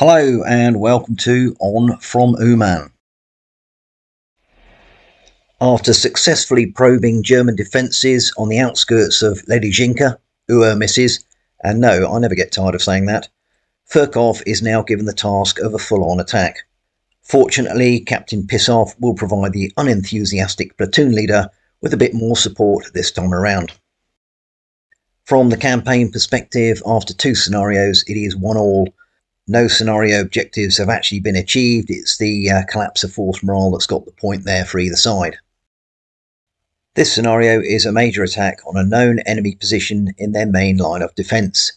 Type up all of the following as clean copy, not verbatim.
Hello and welcome to On From Uman. After successfully probing German defences on the outskirts of Ladyzhanka, misses, and no, I never get tired of saying that, Furkov is now given the task of a full-on attack. Fortunately, Captain Pissoff will provide the unenthusiastic platoon leader with a bit more support this time around. From the campaign perspective, after two scenarios, it is 1-1. No scenario objectives have actually been achieved. It's the collapse of force morale that's got the point there for either side. This scenario is a major attack on a known enemy position in their main line of defence.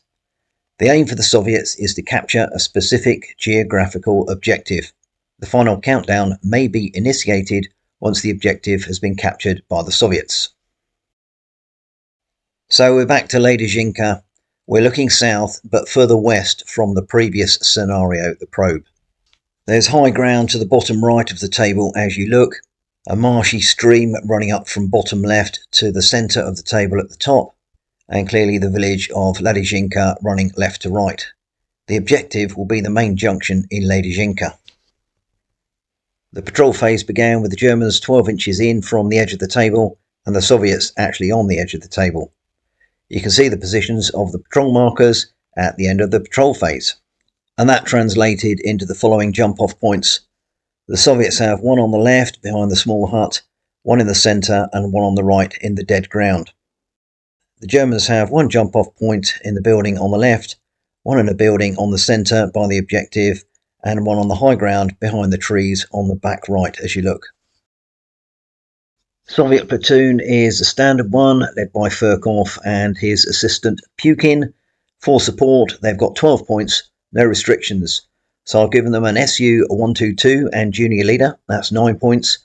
The aim for the Soviets is to capture a specific geographical objective. The final countdown may be initiated once the objective has been captured by the Soviets. So we're back to Ladyzhanka. We're looking south, but further west from the previous scenario, the probe. There's high ground to the bottom right of the table as you look, a marshy stream running up from bottom left to the centre of the table at the top, and clearly the village of Ladyzhanka running left to right. The objective will be the main junction in Ladyzhanka. The patrol phase began with the Germans 12 inches in from the edge of the table, and the Soviets actually on the edge of the table. You can see the positions of the patrol markers at the end of the patrol phase. And that translated into the following jump-off points. The Soviets have one on the left behind the small hut, one in the centre and one on the right in the dead ground. The Germans have one jump-off point in the building on the left, one in a building on the centre by the objective, and one on the high ground behind the trees on the back right as you look. Soviet platoon is a standard one, led by Furkov and his assistant Pukin. For support, they've got 12 points, no restrictions. So I've given them an Su-122 and junior leader, that's 9 points.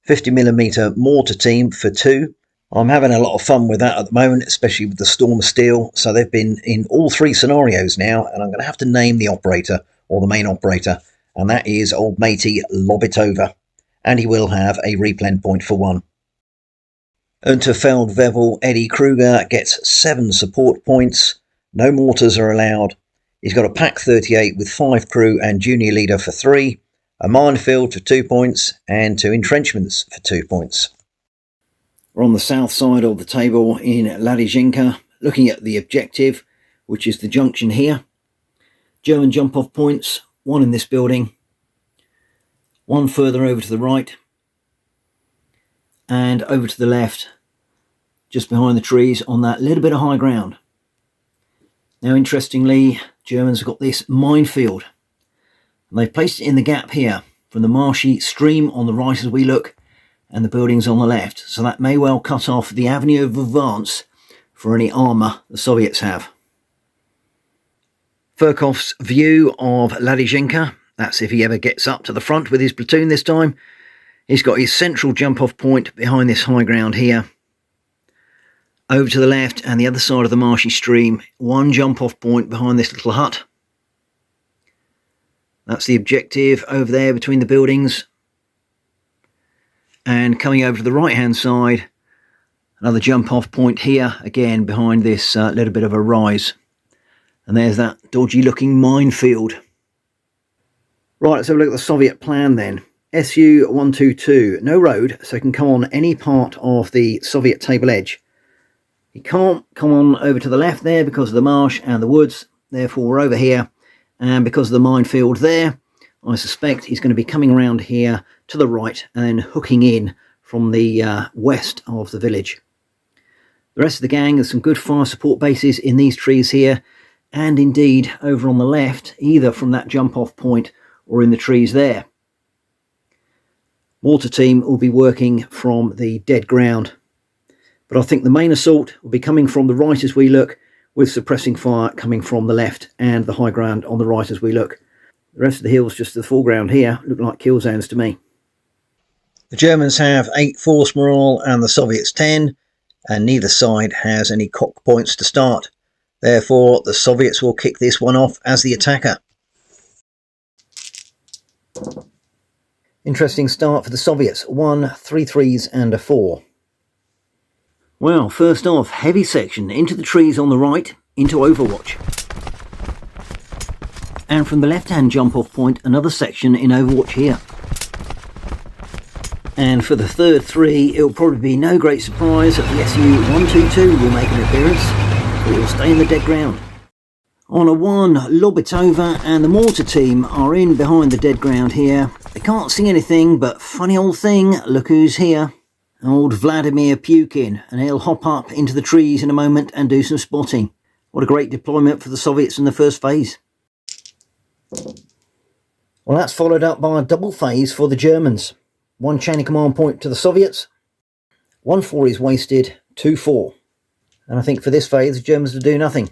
50mm mortar team for 2. I'm having a lot of fun with that at the moment, especially with the Storm of Steel. So they've been in all 3 scenarios now, and I'm going to have to name the operator, or the main operator, and that is old matey Lobitova. And he will have a replen point for 1. Unterfeldwebel Eddie Kruger gets 7 support points. No mortars are allowed. He's got a PAK 38 with 5 crew and junior leader for 3, a minefield for 2 points, and 2 entrenchments for 2 points. We're on the south side of the table in Ladyzhanka, looking at the objective, which is the junction here. German jump-off points, 1 in this building, 1 further over to the right, and over to the left, just behind the trees on that little bit of high ground. Now, interestingly, Germans have got this minefield, and they've placed it in the gap here from the marshy stream on the right as we look, and the buildings on the left. So that may well cut off the avenue of advance for any armour the Soviets have. Furkov's view of Ladyzhanka, that's if he ever gets up to the front with his platoon this time. He's got his central jump-off point behind this high ground here. Over to the left and the other side of the marshy stream, 1 jump-off point behind this little hut. That's the objective over there between the buildings. And coming over to the right-hand side, another jump-off point here, again behind this little bit of a rise. And there's that dodgy-looking minefield. Right, let's have a look at the Soviet plan then. Su-122, no road, so he can come on any part of the Soviet table edge. He can't come on over to the left there because of the marsh and the woods, therefore we're over here, and because of the minefield there, I suspect he's going to be coming around here to the right and then hooking in from the west of the village. The rest of the gang has some good fire support bases in these trees here, and indeed over on the left, either from that jump-off point or in the trees there. Mortar team will be working from the dead ground. But I think the main assault will be coming from the right as we look, with suppressing fire coming from the left and the high ground on the right as we look. The rest of the hills just to the foreground here look like kill zones to me. The Germans have 8 force morale and the Soviets 10, and neither side has any cock points to start. Therefore, the Soviets will kick this one off as the attacker. Interesting start for the Soviets. 1, 3 threes and a 4. Well, first off, heavy section into the trees on the right, into Overwatch. And from the left-hand jump-off point, another section in Overwatch here. And for the third 3, it'll probably be no great surprise that the SU-122 will make an appearance, but it will stay in the dead ground. On a 1, lob it over, and the mortar team are in behind the dead ground here. They can't see anything, but funny old thing, look who's here. Old Vladimir Pukin, and he'll hop up into the trees in a moment and do some spotting. What a great deployment for the Soviets in the first phase. Well, that's followed up by a double phase for the Germans. 1 chain of command point to the Soviets. 1-4 is wasted, 2-4. And I think for this phase, the Germans will do nothing.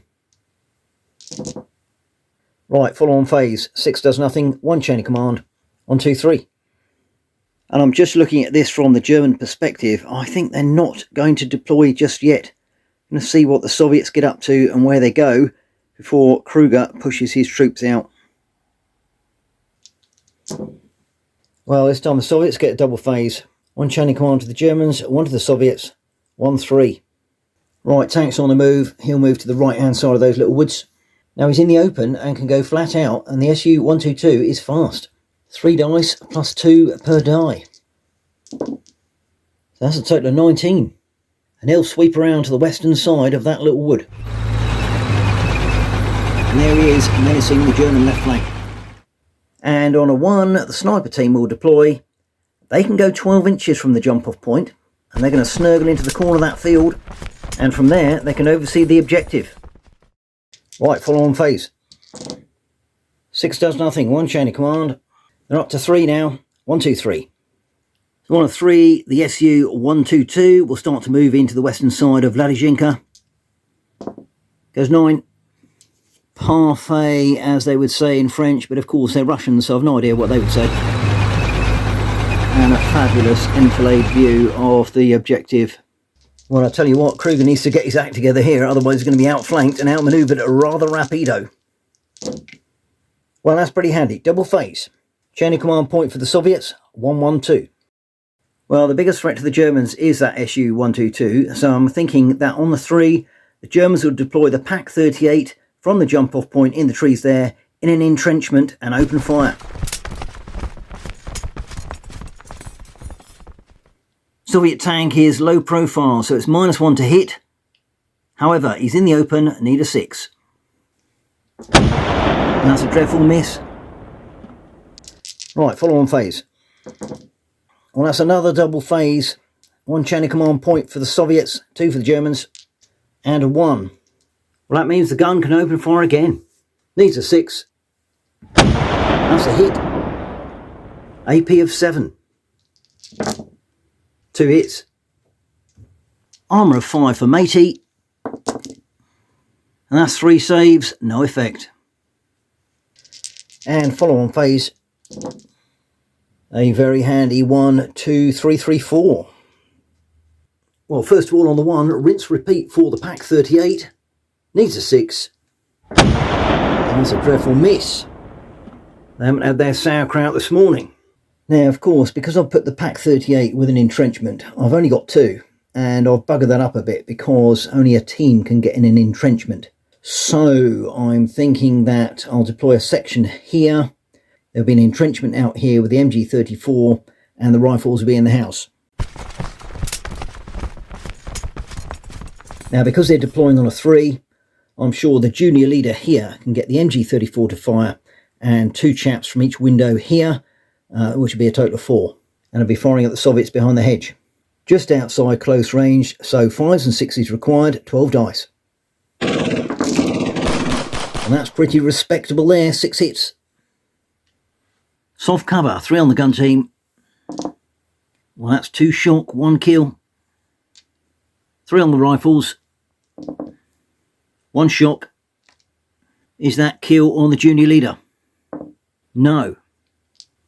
Right, follow on phase. 6 does nothing, 1 chain of command, 1-2-3. And I'm just looking at this from the German perspective. I think they're not going to deploy just yet. I'm going to see what the Soviets get up to and where they go before Kruger pushes his troops out. Well, this time the Soviets get a double phase. 1 chain of command to the Germans, 1 to the Soviets, 1-3. Right, tank's on the move. He'll move to the right-hand side of those little woods. Now he's in the open and can go flat out, and the SU-122 is fast. 3 dice plus 2 per die. So that's a total of 19. And he'll sweep around to the western side of that little wood. And there he is, menacing the German left flank. And on a 1, the sniper team will deploy. They can go 12 inches from the jump-off point, and they're going to snuggle into the corner of that field, and from there they can oversee the objective. Right, follow on phase. 6 does nothing, 1 chain of command. They're up to 3 now, 1-2-3. So on a 3, the SU-122 will start to move into the western side of Ladyzhanka. Goes 9. Parfait, as they would say in French, but of course they're Russian, so I've no idea what they would say. And a fabulous enfilade view of the objective. Well, I tell you what, Kruger needs to get his act together here, otherwise he's going to be outflanked and outmaneuvered rather rapido. Well, that's pretty handy. Double phase. Chain of command point for the Soviets, 1-1-2. Well, the biggest threat to the Germans is that SU-122, so I'm thinking that on the 3, the Germans will deploy the PAK-38 from the jump-off point in the trees there, in an entrenchment, and open fire. Soviet tank is low profile, so it's -1 to hit. However, he's in the open, need a 6. And that's a dreadful miss. Right, follow on phase. Well, that's another double phase. 1 chain of command point for the Soviets, 2 for the Germans, and a 1. Well, that means the gun can open fire again. Needs a 6. That's a hit. AP of 7. 2 hits. Armour of 5 for matey. And that's 3 saves, no effect. And follow on phase. A very handy 1-2-3-3-4. Well, first of all on the 1, rinse repeat for the PAK-38. Needs a 6. That's a dreadful miss. They haven't had their sauerkraut this morning. Now, of course, because I've put the PAK-38 with an entrenchment, I've only got 2. And I've buggered that up a bit because only a team can get in an entrenchment. So I'm thinking that I'll deploy a section here. There'll be an entrenchment out here with the MG34 and the rifles will be in the house. Now, because they're deploying on a 3, I'm sure the junior leader here can get the MG34 to fire and 2 chaps from each window here, which will be a total of 4. And I'll be firing at the Soviets behind the hedge. Just outside close range, so 5s and 6s required, 12 dice. And that's pretty respectable there, 6 hits. Soft cover, 3 on the gun team. Well, that's 2 shock, 1 kill. 3 on the rifles. 1 shock. Is that kill on the junior leader? No.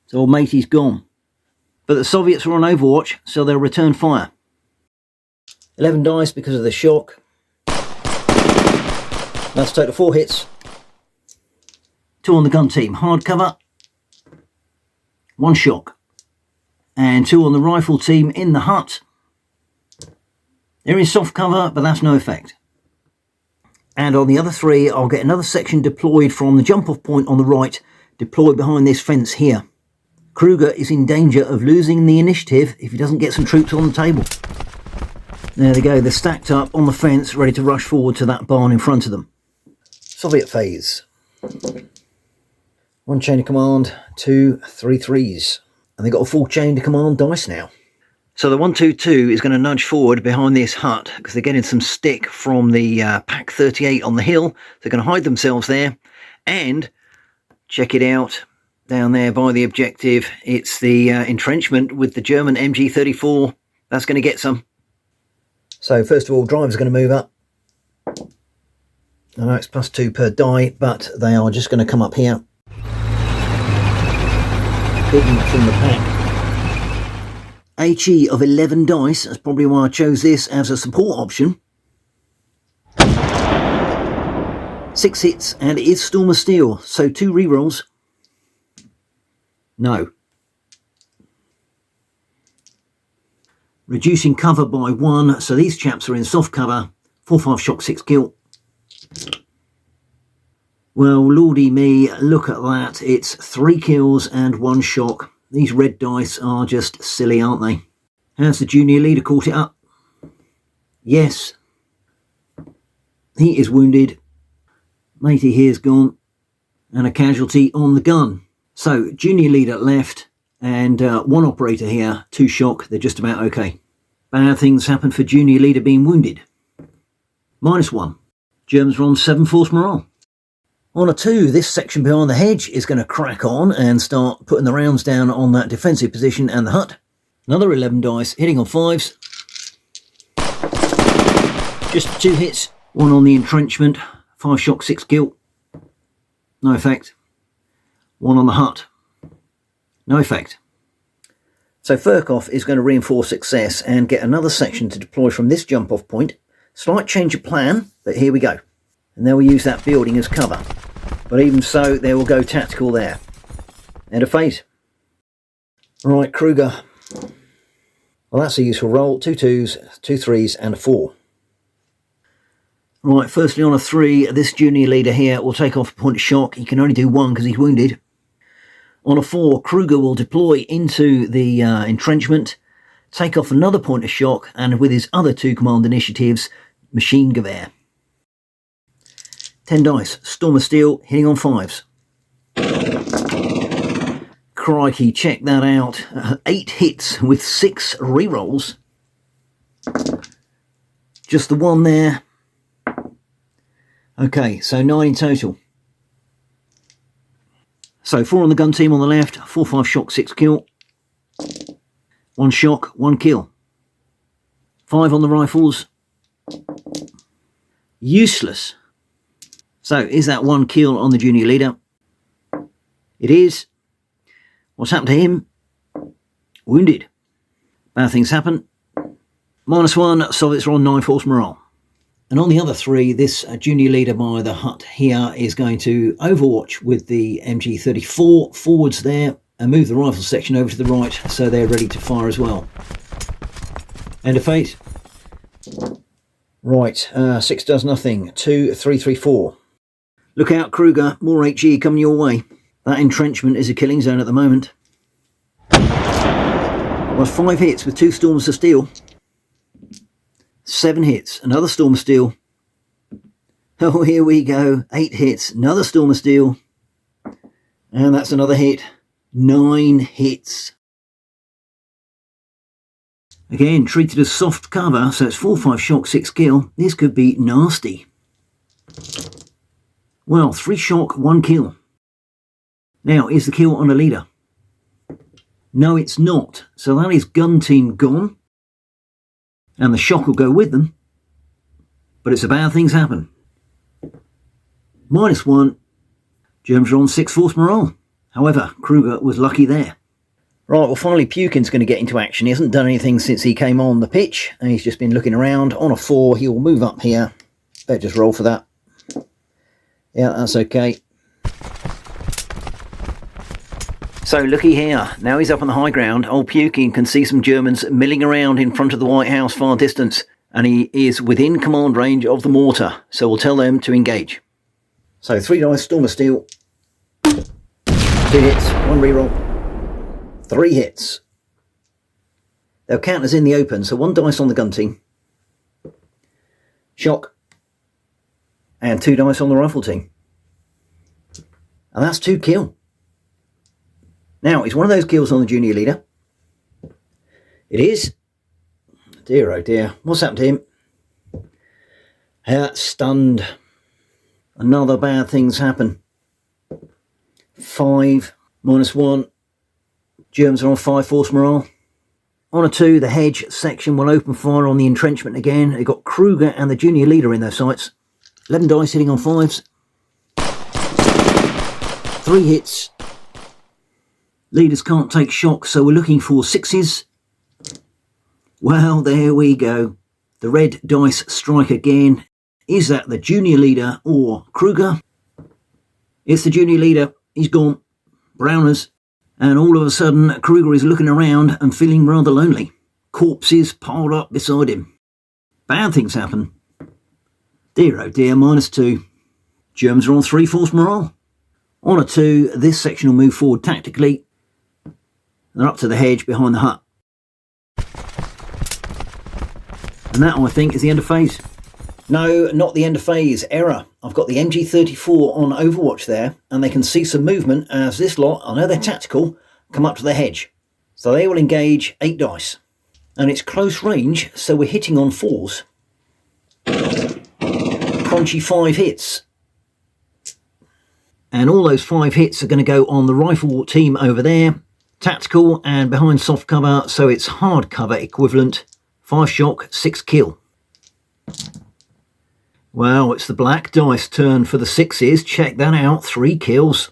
So old matey's gone. But the Soviets are on Overwatch, so they'll return fire. 11 dice because of the shock. That's a total of 4 hits. 2 on the gun team. Hard cover. 1 shock. And 2 on the rifle team in the hut. They're in soft cover, but that's no effect. And on the other 3, I'll get another section deployed from the jump-off point on the right, deployed behind this fence here. Kruger is in danger of losing the initiative if he doesn't get some troops on the table. There they go, they're stacked up on the fence, ready to rush forward to that barn in front of them. Soviet phase. 1 chain of command, 2 3-3s. And they've got a full chain to command dice now. So the 1-2-2 is going to nudge forward behind this hut because they're getting some stick from the PAK 38 on the hill. They're going to hide themselves there. And check it out down there by the objective. It's the entrenchment with the German MG34. That's going to get some. So first of all, drivers are going to move up. I know it's +2 per die, but they are just going to come up here. Hidden from the pack. HE of 11 dice, that's probably why I chose this as a support option. 6 hits, and it is Storm of Steel, so 2 rerolls. No. Reducing cover by 1, so these chaps are in soft cover. 4-5 shock, 6 kill. Well, lordy me, look at that. It's 3 kills and 1 shock. These red dice are just silly, aren't they? Has the junior leader caught it up? Yes. He is wounded. Matey here's gone. And a casualty on the gun. So, junior leader left. And 1 operator here. 2 shock. They're just about okay. Bad things happen for junior leader being wounded. -1. Germans are on 7 force morale. On a 2, this section behind the hedge is going to crack on and start putting the rounds down on that defensive position and the hut. Another 11 dice, hitting on 5s. Just 2 hits, 1 on the entrenchment, 5 shock, 6 kill. No effect. 1 on the hut. No effect. So Furkov is going to reinforce success and get another section to deploy from this jump-off point. Slight change of plan, but here we go. And they will use that building as cover. But even so, they will go tactical there. End of phase. Right, Kruger. Well, that's a useful roll. 2 2s, 2 3s, and a 4. Right, firstly on a 3, this junior leader here will take off a point of shock. He can only do 1 because he's wounded. On a 4, Kruger will deploy into the entrenchment, take off another point of shock, and with his other 2 command initiatives, machine gewehr. 10 dice, Storm of Steel, hitting on 5s. Crikey, check that out. 8 hits with 6 rerolls. Just the 1 there. Okay, so 9 in total. So 4 on the gun team on the left, 4-5 shock, 6 kill. 1 shock, 1 kill. 5 on the rifles. Useless. So, is that 1 kill on the junior leader? It is. What's happened to him? Wounded. Bad things happen. -1, Soviets are on 9 force morale. And on the other 3, this junior leader by the hut here is going to overwatch with the MG34 forwards there and move the rifle section over to the right so they're ready to fire as well. End of phase. Right, 6 does nothing. 2 3-3-4. Look out, Kruger. More HE coming your way. That entrenchment is a killing zone at the moment. Well, 5 hits with 2 storms of steel. 7 hits. Another storm of steel. Oh, here we go. 8 hits. Another storm of steel. And that's another hit. 9 hits. Again, treated as soft cover, so it's 4-5 shock, 6 kill. This could be nasty. Well, 3 shock, 1 kill. Now, is the kill on a leader? No, it's not. So that is gun team gone. And the shock will go with them. But it's a bad things happen. -1. Germans are on 6 force morale. However, Kruger was lucky there. Right, well, finally Pukin's going to get into action. He hasn't done anything since he came on the pitch. And he's just been looking around. On a 4, he will move up here. Better just roll for that. Yeah, that's okay. So looky here, now he's up on the high ground. Old Pukin can see some Germans milling around in front of the White House far distance. and he is within command range of the mortar, so we'll tell them to engage. So 3 dice, Storm of Steel, 2 hits, 1 reroll, 3 hits. They'll count as in the open, so 1 dice on the gun team, shock, and 2 dice on the rifle team. And that's 2 kill. Now, it's one of those kills on the junior leader. It is. Dear, oh dear. What's happened to him? Stunned. Another bad thing's happened. 5, -1. Germans are on 5 force morale. On a 2, the hedge section will open fire on the entrenchment again. They've got Kruger and the junior leader in their sights. 11 dice hitting on 5s. 3 hits. Leaders can't take shock, so we're looking for 6s. Well, there we go. The red dice strike again. Is that the junior leader or Kruger? It's the junior leader. He's gone. Browners. And all of a sudden, Kruger is looking around and feeling rather lonely. Corpses piled up beside him. Bad things happen. Dear, oh dear, -2. Germans are on 3 force morale. On a 2, this section will move forward tactically. They're up to the hedge behind the hut. And that, I think, is the end of phase. No, not the end of phase. Error. I've got the MG34 on Overwatch there, and they can see some movement as this lot, I know they're tactical, come up to the hedge. So they will engage 8 dice. And it's close range, so we're hitting on 4s. Crunchy 5 hits. And all those 5 hits are going to go on the rifle team over there. Tactical and behind soft cover, so it's hard cover equivalent. 5 shock, 6 kill. Well, it's the black dice turn for the 6s. Check that out. 3 kills.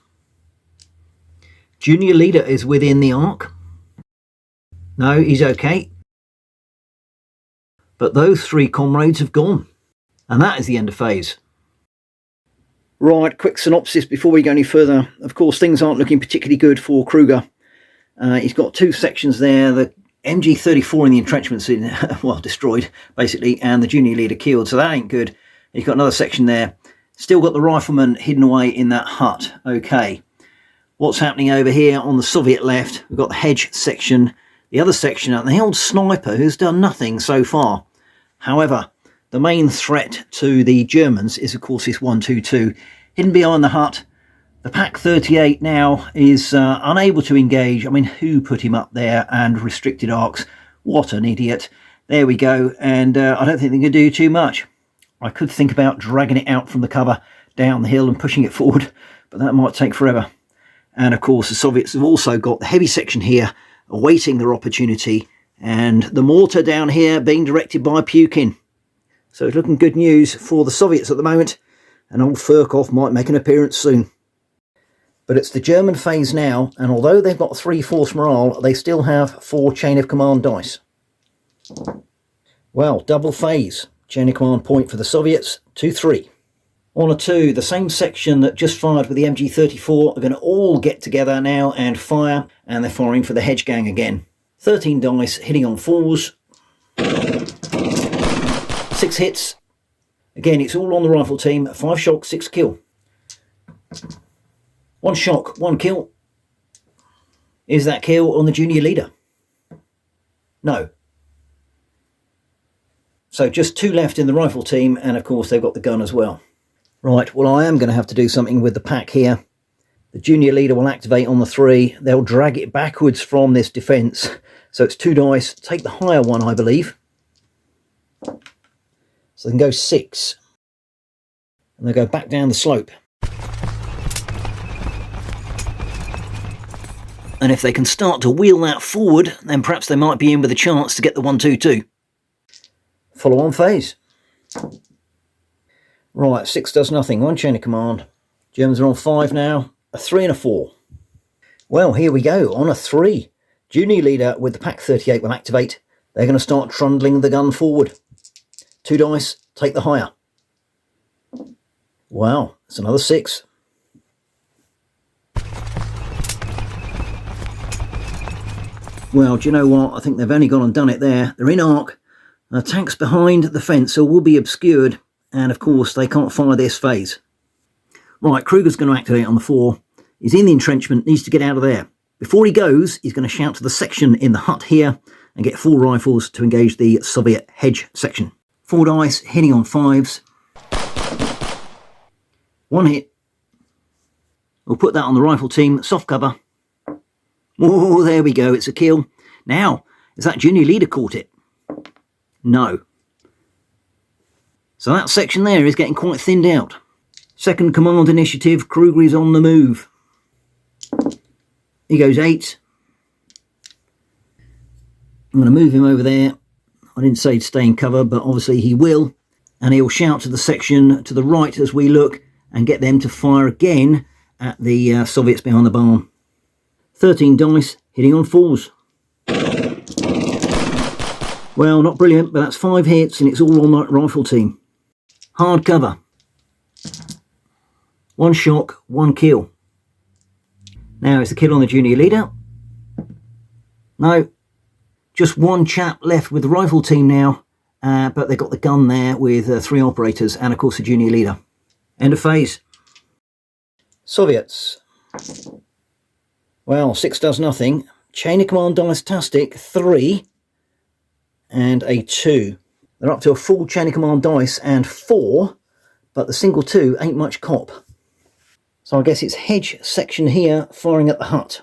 Junior leader is within the arc. No, he's okay. But those 3 comrades have gone. And that is the end of phase. Right, quick synopsis before we go any further. Of course, things aren't looking particularly good for Kruger. He's got 2 sections there. The MG34 in the entrenchments in, well, destroyed, basically, and the junior leader killed, so that ain't good. He's got another section there. Still got the rifleman hidden away in that hut. Okay. What's happening over here on the Soviet left? We've got the hedge section, the other section, and the old sniper who's done nothing so far. However, the main threat to the Germans is, of course, this 122 hidden behind the hut. The PAK 38 now is unable to engage. I mean, who put him up there and restricted arcs? What an idiot. There we go. And I don't think they can do too much. I could think about dragging it out from the cover down the hill and pushing it forward, but that might take forever. And of course, the Soviets have also got the heavy section here awaiting their opportunity, and the mortar down here being directed by Pukin. So it's looking good news for the Soviets at the moment, and old Furkov might make an appearance soon. But it's the German phase now, and although they've got 3 force morale, they still have 4 chain of command dice. Well, double phase. Chain of command point for the Soviets, 2-3. On a 2, the same section that just fired with the MG34 are going to all get together now and fire, and they're firing for the hedge gang again. 13 dice hitting on 4s. 6 hits. Again, it's all on the rifle team. 5 shock, 6 kill. 1 shock, 1 kill. Is that kill on the junior leader? No. So just 2 left in the rifle team, and of course they've got the gun as well. Right, well, I am going to have to do something with the PAK here. The junior leader will activate on the 3. They'll drag it backwards from this defence. So it's 2 dice. Take the higher one, I believe. So they can go 6. And they'll go back down the slope. And if they can start to wheel that forward, then perhaps they might be in with a chance to get the 1-2-2. Follow on phase. Right, 6 does nothing. 1 chain of command. Germans are on 5 now. A 3 and a 4. Well, here we go. On a 3. Junior leader with the PAK 38 will activate. They're going to start trundling the gun forward. 2 dice. Take the higher. Wow, it's another 6. Well, do you know what? I think they've only gone and done it there. They're in arc. Tanks behind the fence will be obscured, and of course they can't fire this phase. Right, Kruger's going to activate on the 4. He's in the entrenchment, needs to get out of there. Before he goes, he's going to shout to the section in the hut here and get 4 rifles to engage the Soviet hedge section. 4 dice, hitting on 5s. 1 hit. We'll put that on the rifle team, soft cover. Oh, there we go, it's a kill. Now, has that junior leader caught it? No. So that section there is getting quite thinned out. Second command initiative, Kruger is on the move. He goes 8. I'm going to move him over there. I didn't say to stay in cover, but obviously he will. And he'll shout to the section to the right as we look and get them to fire again at the Soviets behind the barn. 13 dice, hitting on 4s. Well, not brilliant, but that's 5 hits and it's all on that rifle team. Hard cover. 1 shock, 1 kill. Now it's the kill on the junior leader. No, just 1 chap left with the rifle team now, but they've got the gun there with 3 operators and of course the junior leader. End of phase. Soviets. Well, 6 does nothing. Chain of command dice-tastic, 3 and a 2. They're up to a full chain of command dice and 4, but the single 2 ain't much cop. So I guess it's hedge section here firing at the hut.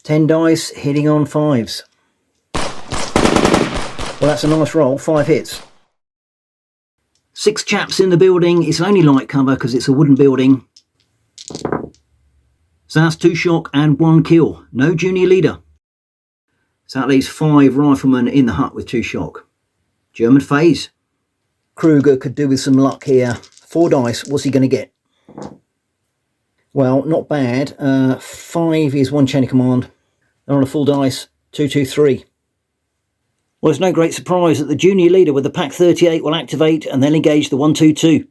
10 dice, hitting on 5s. Well, that's a nice roll, 5 hits. 6 chaps in the building. It's only light cover because it's a wooden building. So that's 2 shock and 1 kill. No junior leader. So that leaves 5 riflemen in the hut with 2 shock. German phase. Kruger could do with some luck here. 4 dice. What's he going to get? Well, not bad. 5 is 1 chain of command. They're on a full dice. 2, 2, 3. Well, it's no great surprise that the junior leader with the PAK 38 will activate and then engage the 1, 2, 2.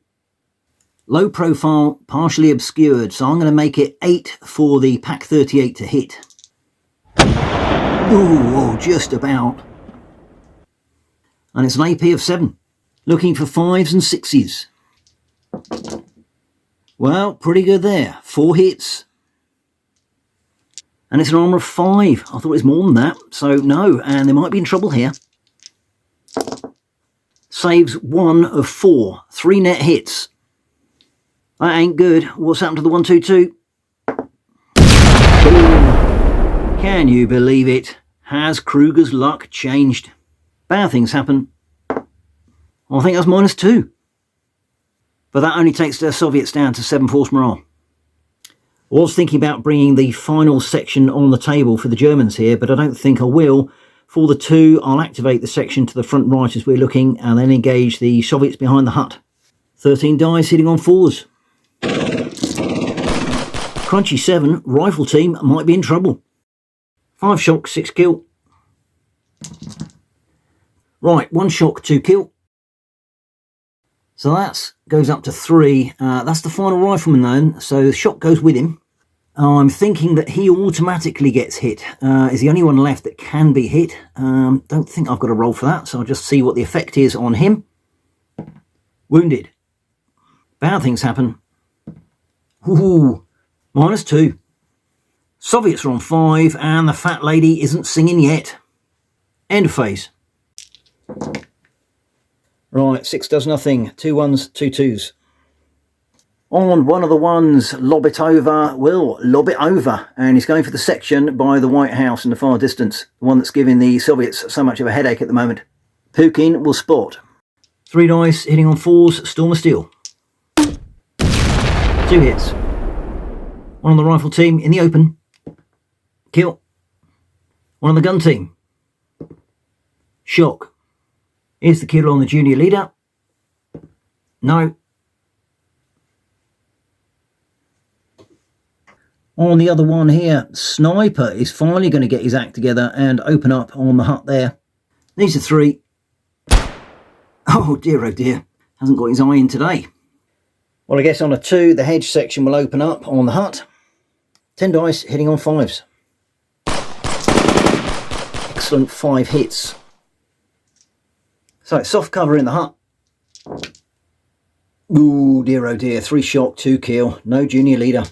Low profile, partially obscured, so I'm going to make it 8 for the PAK 38 to hit. Oh, just about. And it's an AP of 7. Looking for 5s and 6s. Well, pretty good there. 4 hits. And it's an armour of 5. I thought it was more than that. So no, and they might be in trouble here. Saves 1 of 4. 3 net hits. That ain't good. What's happened to the 1, 2, 2? Can you believe it? Has Kruger's luck changed? Bad things happen. I think that's -2. But that only takes the Soviets down to 7 force morale. I was thinking about bringing the final section on the table for the Germans here, but I don't think I will. For the 2, I'll activate the section to the front right as we're looking and then engage the Soviets behind the hut. 13 dice hitting on 4s. Crunchy 7, rifle team might be in trouble. 5 shock, 6 kill. Right, 1 shock, 2 kill. So that goes up to 3. That's the final rifleman then, so the shot goes with him. I'm thinking that he automatically gets hit. Is the only one left that can be hit. Don't think I've got a roll for that, so I'll just see what the effect is on him. Wounded. Bad things happen. Ooh, -2. Soviets are on 5, and the fat lady isn't singing yet. End of phase. Right, 6 does nothing. 2 1s, 2 2s. On one of the ones, lob it over. Will lob it over. And he's going for the section by the White House in the far distance. The one that's giving the Soviets so much of a headache at the moment. Pukin will spot. 3 dice, hitting on 4s, Storm of Steel. 2 hits. 1 on the rifle team in the open. Kill. 1 on the gun team. Shock. Here's the kill on the junior leader. No. On the other one here, Sniper is finally going to get his act together and open up on the hut there. These are 3. Oh dear, hasn't got his eye in today. Well, I guess on a 2, the hedge section will open up on the hut. 10 dice, hitting on 5s. Excellent 5 hits. So soft cover in the hut. Ooh, dear oh dear, 3 shock, 2 kill, no junior leader.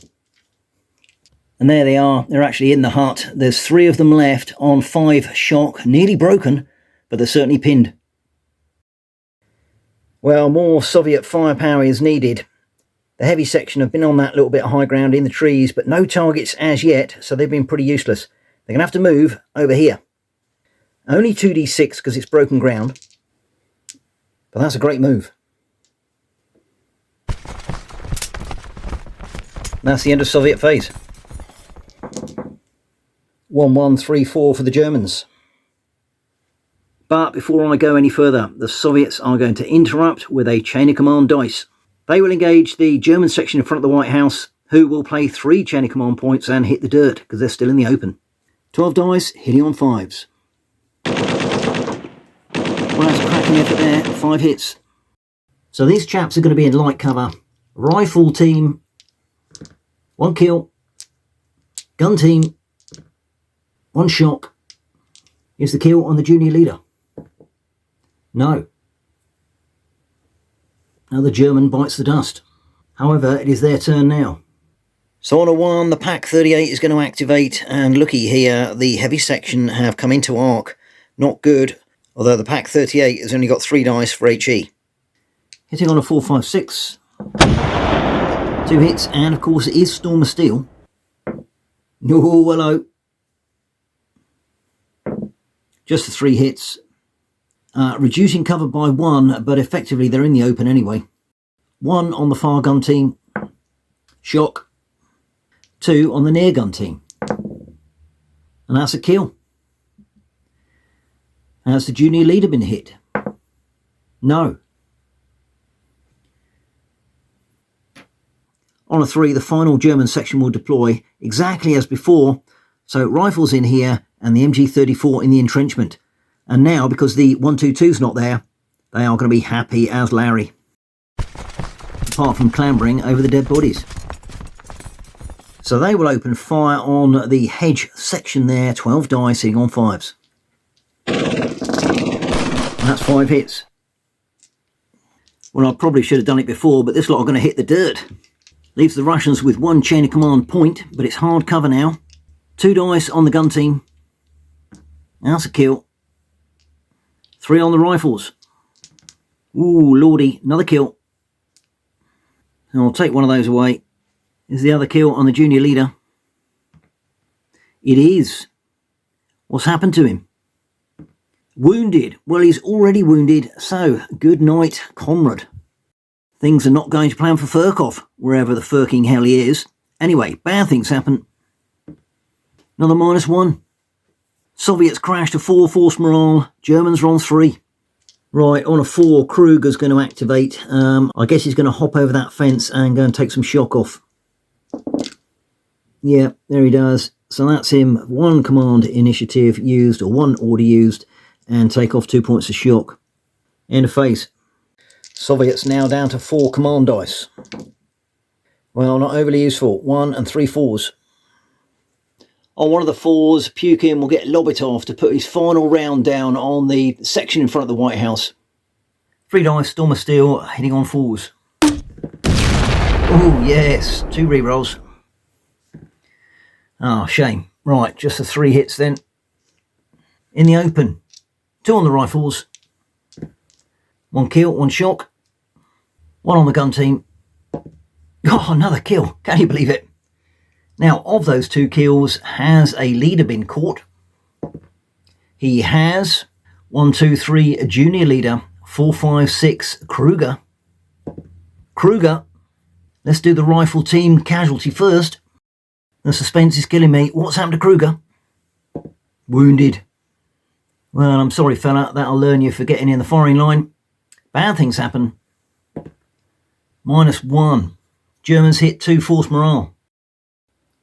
And there they are, they're actually in the hut. There's 3 of them left on 5 shock, nearly broken, but they're certainly pinned. Well, more Soviet firepower is needed. The heavy section have been on that little bit of high ground in the trees, but no targets as yet, so they've been pretty useless. They're going to have to move over here. Only 2d6 because it's broken ground, but that's a great move. That's the end of Soviet phase. 1-1-3-4 for the Germans. But before I go any further, the Soviets are going to interrupt with a chain of command dice. They will engage the German section in front of the White House, who will play 3 chain of command points and hit the dirt, because they're still in the open. 12 dice, hitting on 5s. Well, that's a cracking effort there, 5 hits. So these chaps are going to be in light cover. Rifle team, 1 kill. Gun team, 1 shock. Is the kill on the junior leader? No. Now the German bites the dust. However, it is their turn now. So on a 1, the PAK 38 is going to activate, and looky here, the heavy section have come into arc. Not good, although the PAK 38 has only got 3 dice for HE. Hitting on a 4-5-6. 2 hits, and of course it is Storm of Steel. Oh, hello. Just the 3 hits. Reducing cover by 1, but effectively they're in the open anyway. 1 on the far gun team. Shock. 2 on the near gun team. And that's a kill. Has the junior leader been hit? No. On a 3, the final German section will deploy exactly as before. So rifles in here and the MG34 in the entrenchment. And now, because the 122's not there, they are going to be happy as Larry. Apart from clambering over the dead bodies. So they will open fire on the hedge section there, 12 dice hitting on 5s. And that's 5 hits. Well, I probably should have done it before, but this lot are going to hit the dirt. Leaves the Russians with 1 chain of command point, but it's hard cover now. 2 dice on the gun team. That's a kill. 3 on the rifles. Ooh, lordy, another kill. And I'll take one of those away. Is the other kill on the junior leader? It is. What's happened to him? Wounded. Well, he's already wounded, so good night, comrade. Things are not going to plan for Furkov, wherever the Furking hell he is. Anyway, bad things happen. Another -1. Soviets crashed to 4 force morale. Germans are on 3. Right, on a 4, Kruger's going to activate. I guess he's going to hop over that fence and go and take some shock off. Yeah, there he does. So that's him. 1 command initiative used, or 1 order used, and take off 2 points of shock. End of phase. Soviets now down to 4 command dice. Well, not overly useful. 1 and 3 4s. On one of the 4s, Pukin will get Lobitov to put his final round down on the section in front of the White House. 3 dice, Storm of Steel, hitting on 4s. Oh, yes, 2 rerolls. Oh, shame. Right, just the 3 hits then. In the open. 2 on the rifles. 1 kill, 1 shock. 1 on the gun team. Oh, another kill. Can you believe it? Now, of those 2 kills, has a leader been caught? He has. 1, 2, 3, a junior leader. 4, 5, 6, Kruger. Kruger. Let's do the rifle team casualty first. The suspense is killing me. What's happened to Kruger? Wounded. Well, I'm sorry, fella. That'll learn you for getting in the firing line. Bad things happen. -1. Germans hit 2 force morale.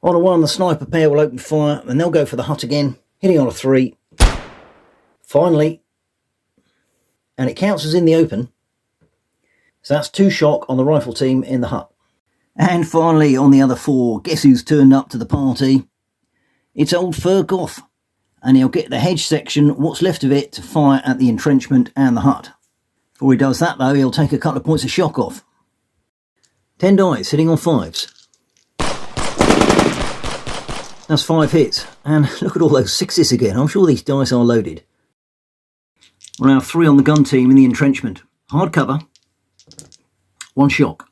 On a 1, the sniper pair will open fire, and they'll go for the hut again, hitting on a 3. Finally, and it counts as in the open, so that's 2 shock on the rifle team in the hut. And finally, on the other 4, guess who's turned up to the party? It's old Furkov, and he'll get the hedge section, what's left of it, to fire at the entrenchment and the hut. Before he does that, though, he'll take a couple of points of shock off. 10 dice, hitting on 5s. That's 5 hits. And look at all those 6s again. I'm sure these dice are loaded. We'll have 3 on the gun team in the entrenchment. Hard cover. 1 shock.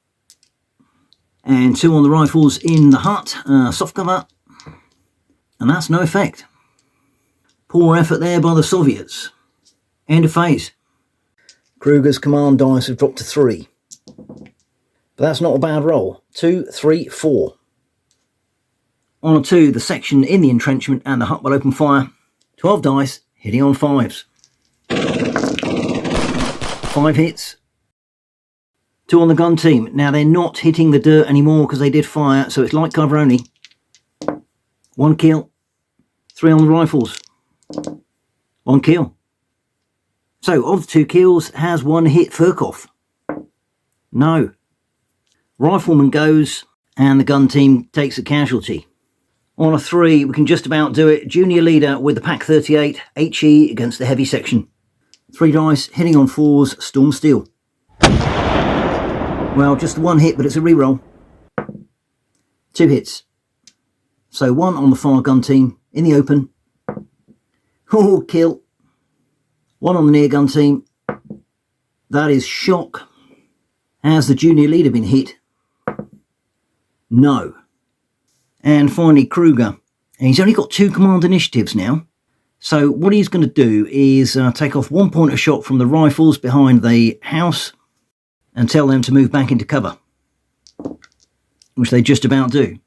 And 2 on the rifles in the hut. Soft cover. And that's no effect. Poor effort there by the Soviets. End of phase. Kruger's command dice have dropped to 3. But that's not a bad roll. 2, 3, 4. On a 2, the section in the entrenchment and the hut will open fire. 12 dice, hitting on 5s. 5 hits. 2 on the gun team. Now they're not hitting the dirt anymore because they did fire, so it's light cover only. 1 kill. 3 on the rifles. 1 kill. So, of the 2 kills, has 1 hit Furkov? No. Rifleman goes, and the gun team takes a casualty. On a 3, we can just about do it. Junior leader with the PAK 38, HE against the heavy section. 3 dice, hitting on 4s, Storm Steel. Well, just 1 hit, but it's a reroll. 2 hits. So 1 on the far gun team, in the open. Oh, kill. 1 on the near gun team. That is shock. Has the junior leader been hit? No. And finally Kruger. And he's only got 2 command initiatives now. So what he's going to do is take off 1 point of shot from the rifles behind the house and tell them to move back into cover. Which they just about do.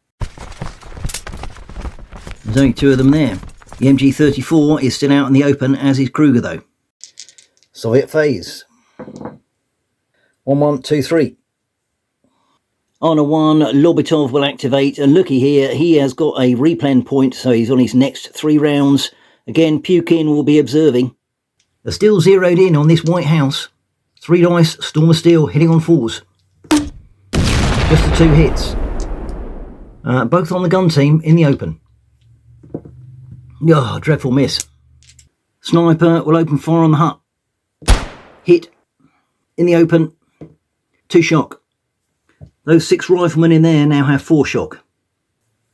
There's only 2 of them there. The MG34 is still out in the open, as is Kruger though. Soviet phase. 1, 1, 2, 3. On a 1, Lobitov will activate, and looky here, he has got a replen point, so he's on his next 3 rounds. Again, Pukin will be observing. They're still zeroed in on this White House. 3 dice, Storm of Steel, hitting on 4s. Just the 2 hits. Both on the gun team, in the open. Oh, dreadful miss. Sniper will open fire on the hut. Hit. In the open. 2 shock. Those 6 riflemen in there now have 4 shock.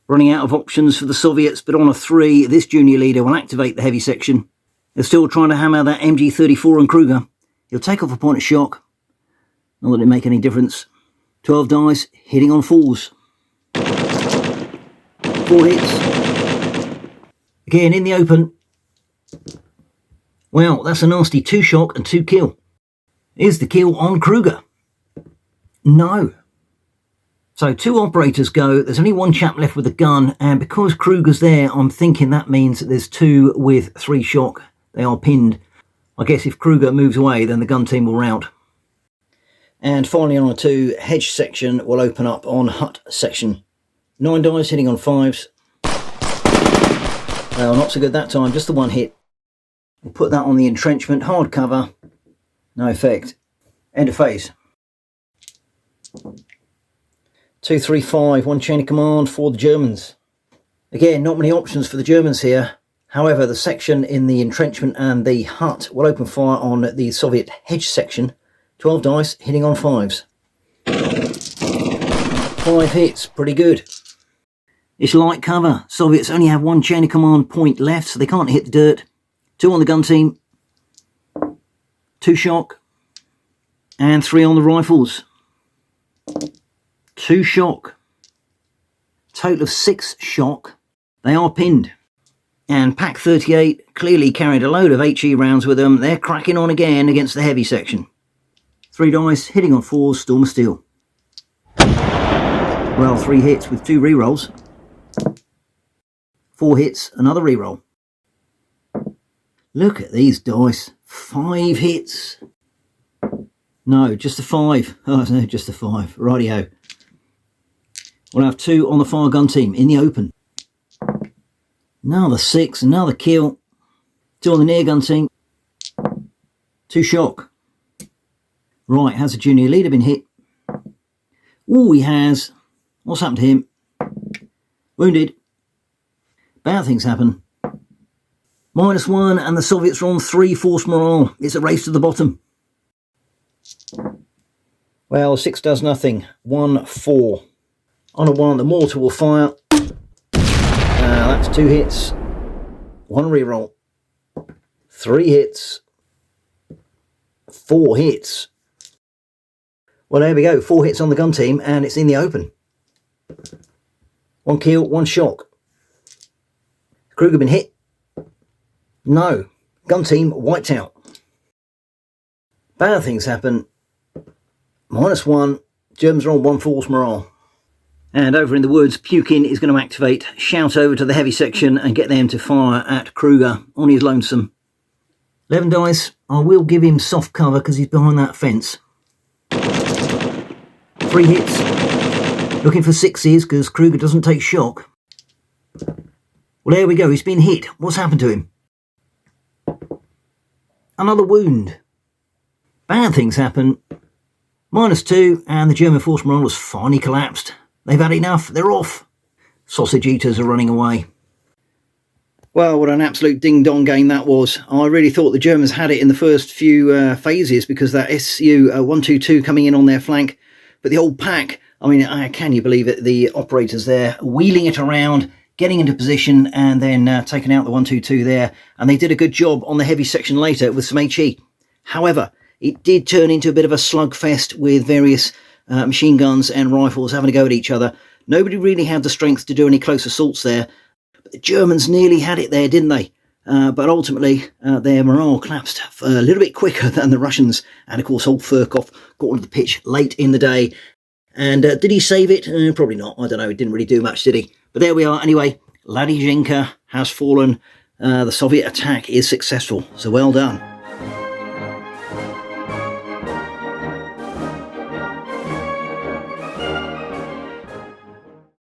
Running out of options for the Soviets, but on a 3, this junior leader will activate the heavy section. They're still trying to hammer that MG34 on Kruger. He'll take off a point of shock. Not that it make any difference. 12 dice, hitting on 4s. 4 hits. Again, in the open. Well, that's a nasty 2 shock and 2 kill. Is the kill on Kruger? No. So 2 operators go, there's only 1 chap left with a gun, and because Kruger's there, I'm thinking that means that there's 2 with 3 shock. They are pinned. I guess if Kruger moves away, then the gun team will rout. And finally on a 2, hedge section will open up on hut section. 9 dice hitting on 5s. Well, not so good that time, just the 1 hit. We'll put that on the entrenchment, hard cover. No effect. End of phase. 2, 3, 5, 1 chain of command for the Germans. Again, not many options for the Germans here. However, the section in the entrenchment and the hut will open fire on the Soviet hedge section. 12 dice, hitting on 5s. 5 hits, pretty good. It's light cover. Soviets only have 1 chain of command point left, so they can't hit the dirt. 2 on the gun team. 2 shock. And 3 on the rifles. 2 shock. Total of 6 shock. They are pinned. And PAK 38 clearly carried a load of HE rounds with them. They're cracking on again against the heavy section. 3 dice, hitting on 4s, Storm of Steel. Well, 3 hits with 2 rerolls. 4 hits, another reroll. Look at these dice. 5 hits. No, just a 5. Oh, no, just a 5. Rightio. We'll have 2 on the fire gun team in the open. Another 6, another kill. 2 on the near gun team. 2 shock. Right, has the junior leader been hit? Oh, he has. What's happened to him? Wounded. Bad things happen. -1, and the Soviets are on 3 force morale. It's a race to the bottom. Well, 6 does nothing. 1, 4. On a 1, the mortar will fire. That's 2 hits. 1 reroll. 3 hits. 4 hits. Well, there we go. 4 hits on the gun team, and it's in the open. 1 kill, 1 shock. Kruger been hit? No. Gun team wiped out. Bad things happen. -1. Germans are on 1 force morale. And over in the woods, Pukin is going to activate, shout over to the heavy section and get them to fire at Kruger on his lonesome. 11 dice. I will give him soft cover because he's behind that fence. 3 hits. Looking for 6s because Kruger doesn't take shock. Well, there we go. He's been hit. What's happened to him? Another wound. Bad things happen. -2, and the German force morale has finally collapsed. They've had enough. They're off. Sausage eaters are running away. Well, what an absolute ding-dong game that was. I really thought the Germans had it in the first few phases because that SU 122 coming in on their flank. But the old PAK, I mean, can you believe it? The operators there wheeling it around, getting into position, and then taking out the 122 there. And they did a good job on the heavy section later with some HE. However, it did turn into a bit of a slugfest with various machine guns and rifles having to go at each other. Nobody really had the strength to do any close assaults there. But the Germans nearly had it there, didn't they? But ultimately, their morale collapsed a little bit quicker than the Russians. And of course, old Furkov got onto the pitch late in the day. And did he save it? Probably not. I don't know. He didn't really do much, did he? But there we are. Anyway, Ladyzhanka has fallen. The Soviet attack is successful. So well done.